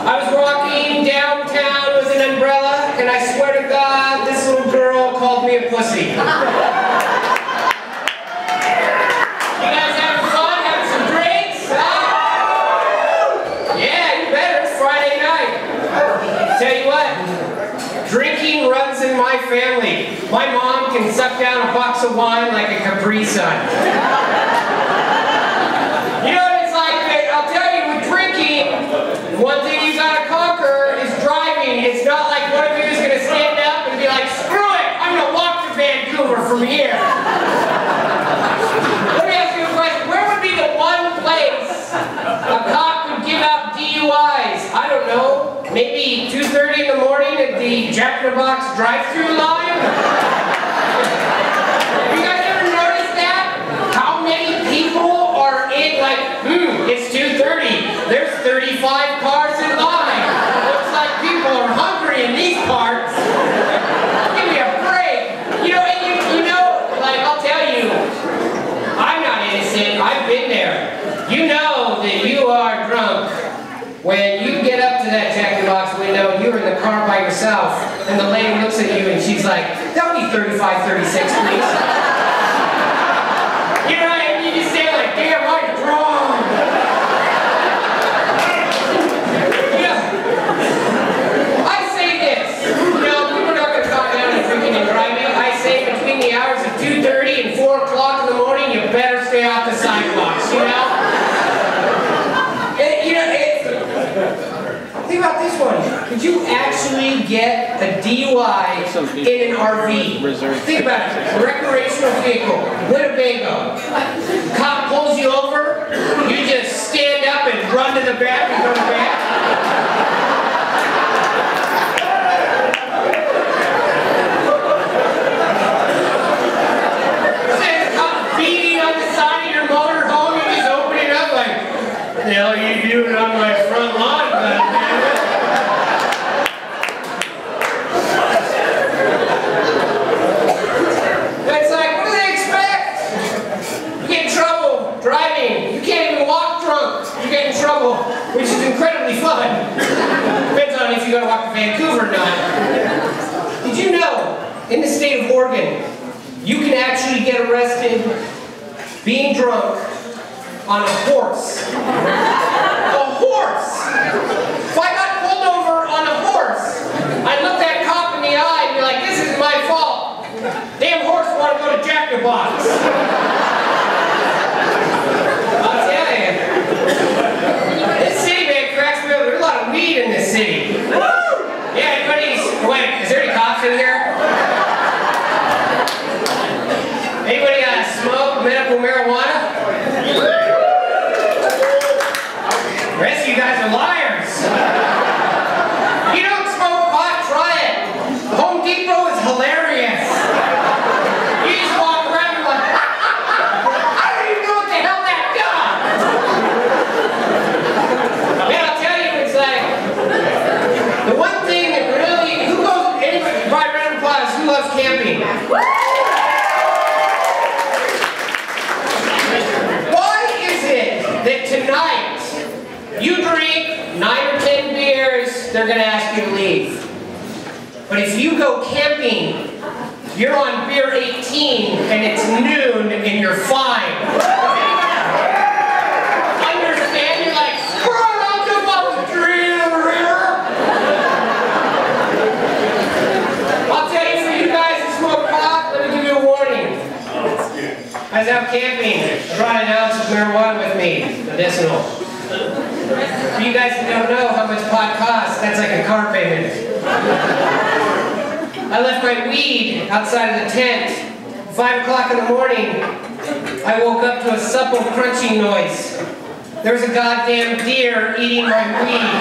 I was walking downtown with an umbrella, and I swear to God, this little girl called me a pussy. You guys having fun? Having some drinks? Huh? Yeah, you better. It's Friday night. Tell you what, drinking runs in my family. My mom can suck down a box of wine like a Capri Sun. You know what it's like? I'll tell you, with drinking, one thing you gotta conquer is driving. It's not like one of you is gonna stand up and be like, screw it, I'm gonna walk to Vancouver from here. Let me ask you a question. Where would be the one place a cop would give out DUIs? I don't know. Maybe 2:30 in the morning at the Jack in the Box drive-thru line? Have you guys ever noticed that? How many people are in, like, it's 2:30. There's 35 cars in line. Looks like people are hungry in these parts. Give me a break. You know, like, I'll tell you, I'm not innocent. I've been there. You know that you are drunk when you get up to that Jack in the Box window and you're in the car by yourself, and the lady looks at you and she's like, "That'll be 35, 36, please." You know, and you just say like, "Damn, I'm drunk." Yeah. I say this, you know, people are not going to calm down and drinking and driving. I say between the hours of 2:30 and 4 o'clock in the morning, you better stay off the sidewalks, you know? Think about this one. Could you actually get a DUI in an RV? Think about it. Recreational vehicle, Winnebago. Cop pulls you over, you just stand up and run to the back and go to bed. Instead of cop beating on the side of your motorhome, you just open it up like, "What the hell are you doing on my front lawn, goddammit?" It's like, what do they expect? You get in trouble driving. You can't even walk drunk. You get in trouble, which is incredibly fun. Depends on if you gotta walk to Vancouver or not. Did you know, in the state of Oregon, you can actually get arrested being drunk on a horse? A horse! If I got pulled over on a horse, I'd look that cop in the eye and be like, "This is my fault. Damn horse want to go to Jack in the Box." I'll tell you. This city, man, cracks me up. There's a lot of weed in this city. Yeah, wait, is there any cops in here? Anybody smoke medical marijuana? The rest of you guys are liars. You don't smoke pot, try it. Home Depot is hilarious. You just walk around and like, I don't even know what the hell that does. Man, I'll tell you, it's like, the one thing that really, anybody, by round of applause, who loves camping? Why is it that tonight, you drink 9 or 10 beers, they're going to ask you to leave. But if you go camping, you're on beer 18 and it's noon and you're fine. Understand? You're like, "Screw it, I'll jump off the tree in the river." I'll tell you, for you guys who smoke pot, let me give you a warning. I was out camping. I brought an ounce of marijuana with me, medicinal. For you guys who don't know how much pot costs, that's like a car payment. I left my weed outside of the tent. 5 o'clock in the morning, I woke up to a supple crunching noise. There was a goddamn deer eating my weed.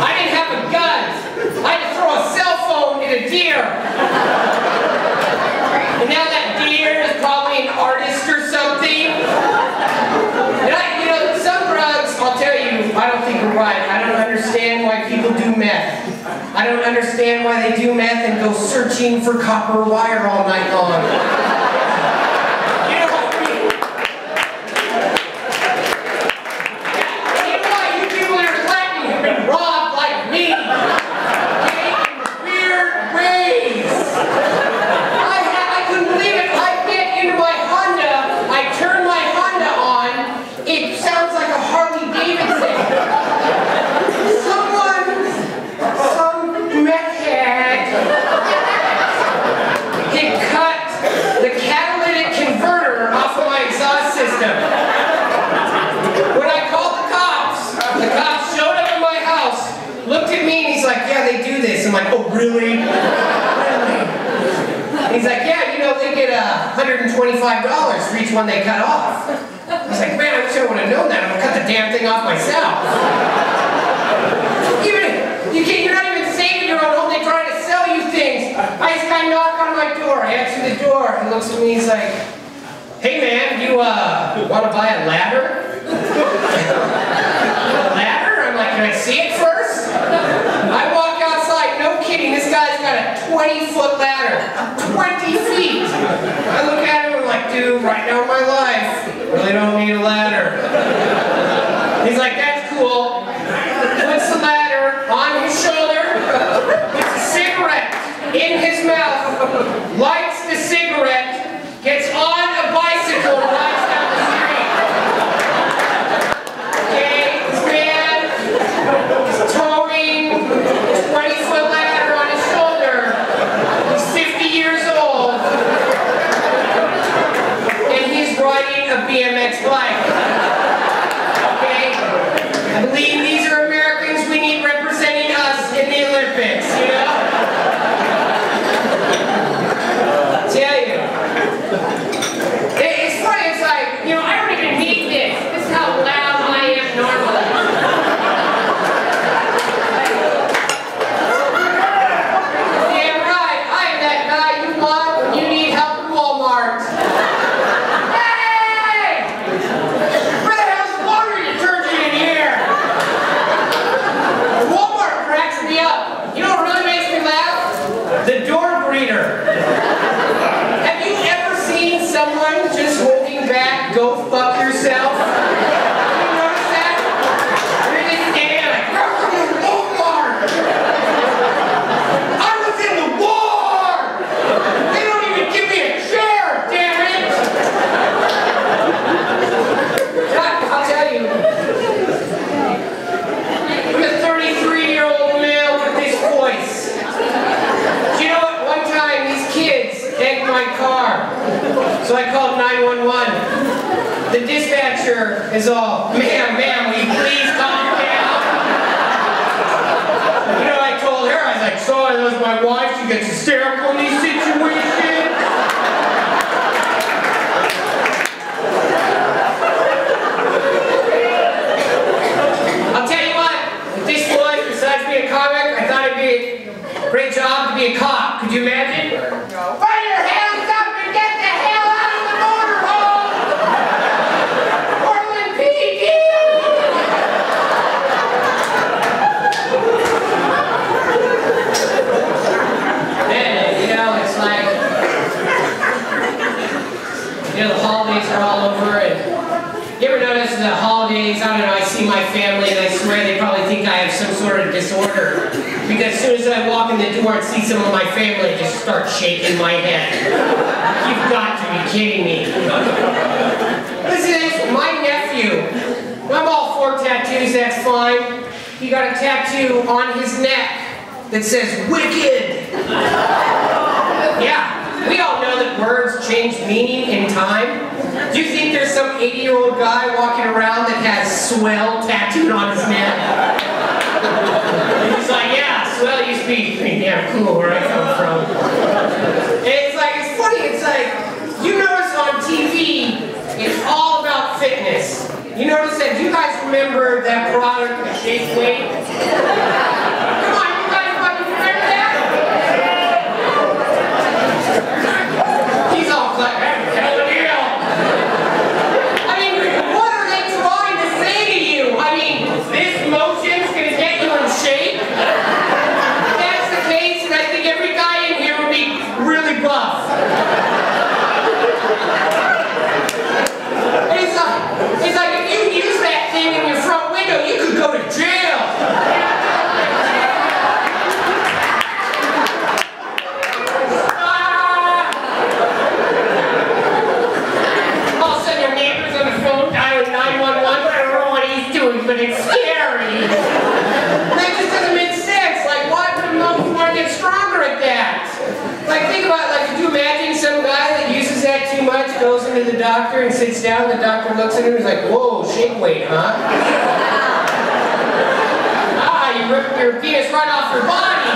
I didn't have a gun. I had to throw a cell phone at a deer. And now that deer is probably an artist or something. And some drugs, I'll tell you, I don't think are right. I don't understand why people do meth. I don't understand why they do meth and go searching for copper wire all night long. You know what I mean? like, oh, really? Really? He's like, yeah, you know, they get $125 for each one they cut off. I was like, man, I wish I would have known that. I'm gonna cut the damn thing off myself. You're not even saving your own home. They try to sell you things. This guy knocked on my door. I answer the door. He looks at me. He's like, hey man, you want to buy a ladder? A ladder? I'm like, can I see it first? I walk outside. No kidding. This guy's got a 20-foot ladder. 20 feet. I look at him. I'm like, dude, right now in my life, really don't need a ladder. He's like, that's cool. Puts the ladder on his shoulder, puts a cigarette in his mouth, lights the cigarette, gets on a bicycle and rides down the street. Okay, this man is towing a 20-foot ladder on his shoulder. He's 50 years old, and he's riding a BMX bike. Okay, I believe these are Americans we need representing us in the Olympics, you know? I'll tell you. It's funny, it's like, you know, I don't even need this. This is how loud I am normally. Damn right, I am that guy you want when you need help at Walmart. Hey! Where the hell's water detergent in here? Walmart cracks me up. You know what really makes me laugh? The door greeter. Have you ever seen someone just holding back, go fuck yourself? Have you noticed that? They're just standing like, welcome to Walmart! I was in the war! They don't even give me a chair, damn it! I'll tell you. I'm a 33-year-old male with this voice. Do you know what? One time these kids egged my car. So I called 911. The dispatcher is all, ma'am, will you please calm down? You know, I told her, I was like, sorry, that was my wife. She gets hysterical in these situations. I'll tell you what, with this voice, besides being a comic, I thought it'd be a great job to be a cop. Could you imagine? Put your hands up and get the hell out of the motorhome! Portland PD! And, you know, it's like, you know, the holidays are all over, and you ever notice the holidays, I don't know, I see my family and I swear they probably think I have some sort of disorder. Because as soon as I walk in the door and see some of my family, I just start shaking my head. You've got to be kidding me. Listen to this, my nephew. I'm all for tattoos, that's fine. He got a tattoo on his neck that says, wicked. Yeah, we all know that words change meaning in time. Do you think there's some 80-year-old guy walking around that has swell tattooed on his neck? He's like, yeah, swell used to be pretty damn cool where I come from. And it's like, it's funny, it's like, you notice on TV, it's all about fitness. You notice that, do you guys remember that product, the Shake Weight? Come on, you guys fucking remember that? He's all like, hell of a deal. I mean, what are they trying to say to you? I mean, this motion's gonna get you in shape? If that's the case, then I think every guy in here would be really buff. And it's like if you use that thing in your front window, you could go to jail. All of a sudden your neighbor's on the phone dialing 911. I don't know what he's doing, but it's scary. That just doesn't make sense. Like, why would you want to get stronger at that? Like, think about, like, could you imagine some guy that uses that too much, goes into the doctor and sits down, the doctor looks at him and is like, whoa, shake weight, huh? Ah, you ripped your penis right off your body.